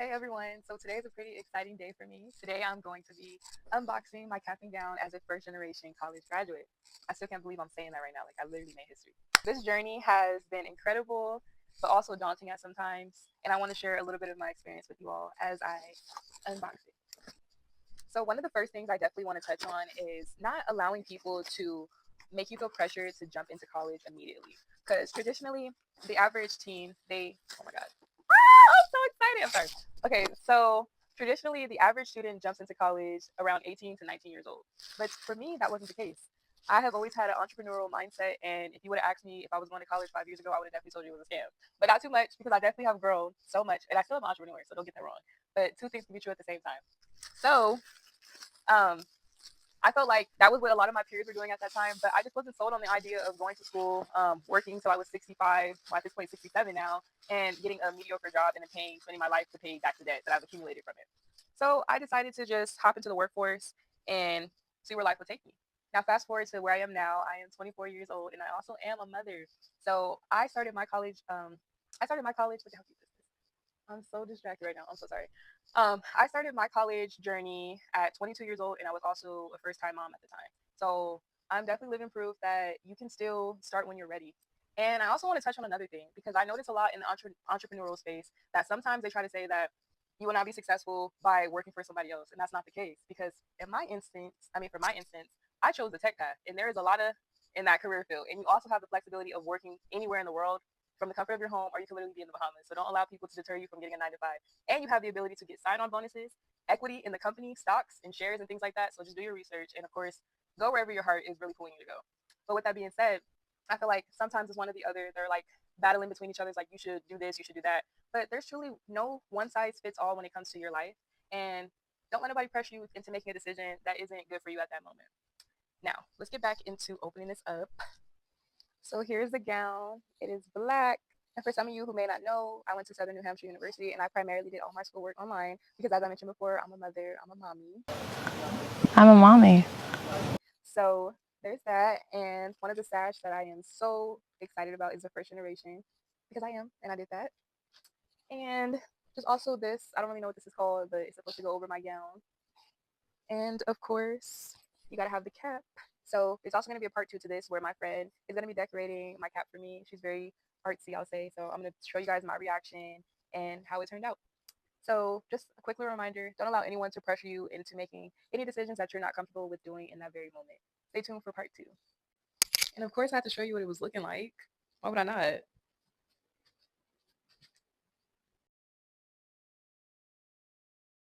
Hey everyone, so today is a pretty exciting day for me. Today I'm going to be unboxing my cap and gown as a first generation college graduate. I still can't believe I'm saying that right now. Like, I literally made history. This journey has been incredible, but also daunting at some times. And I want to share a little bit of my experience with you all as I unbox it. So, one of the first things I definitely want to touch on is not allowing people to make you feel pressured to jump into college immediately. Because traditionally, the average teen, oh my God, I'm so excited. I'm sorry. Okay, so traditionally, the average student jumps into college around 18 to 19 years old. But for me, that wasn't the case. I have always had an entrepreneurial mindset, and if you would have asked me if I was going to college 5 years ago, I would have definitely told you it was a scam. But not too much because I definitely have grown so much, and I still am an entrepreneur, so don't get that wrong. But two things can be true at the same time. So, um, I felt like that was what a lot of my peers were doing at that time, but I just wasn't sold on the idea of going to school, working till I was 65, well, at this point 67 now, and getting a mediocre job and then spending my life to pay back the debt that I've accumulated from it. So I decided to just hop into the workforce and see where life would take me. Now, fast forward to where I am now. I am 24 years old, and I also am a mother. So I started my college. I started my college. Look how cute this is. I'm so distracted right now. I'm so sorry. I started my college journey at 22 years old, and I was also a first time mom at the time. So I'm definitely living proof that you can still start when you're ready. And I also want to touch on another thing because I notice a lot in the entrepreneurial space that sometimes they try to say that you will not be successful by working for somebody else, and that's not the case. Because for my instance, I chose the tech path, and there is a lot of in that career field, and you also have the flexibility of working anywhere in the world from the comfort of your home, or you can literally be in the Bahamas. So don't allow people to deter you from getting a 9 to 5. And you have the ability to get sign-on bonuses, equity in the company, stocks and shares and things like that. So just do your research and of course go wherever your heart is really pulling you to go. But with that being said, I feel like sometimes it's one or the other. They're like battling between each other. It's like you should do this, you should do that. But there's truly no one size fits all when it comes to your life. And don't let nobody pressure you into making a decision that isn't good for you at that moment. Now, let's get back into opening this up. So here's the gown. It is black. And for some of you who may not know, I went to Southern New Hampshire University and I primarily did all my schoolwork online because, as I mentioned before, I'm a mother, I'm a mommy. I'm a mommy. So there's that. And one of the sash that I am so excited about is the first generation because I am, and I did that. And just also this, I don't really know what this is called, but it's supposed to go over my gown. And of course, you got to have the cap. So there's also going to be a part two to this where my friend is going to be decorating my cap for me. She's very artsy, I'll say. So I'm going to show you guys my reaction and how it turned out. So just a quick little reminder, don't allow anyone to pressure you into making any decisions that you're not comfortable with doing in that very moment. Stay tuned for part two. And of course, I have to show you what it was looking like. Why would I not?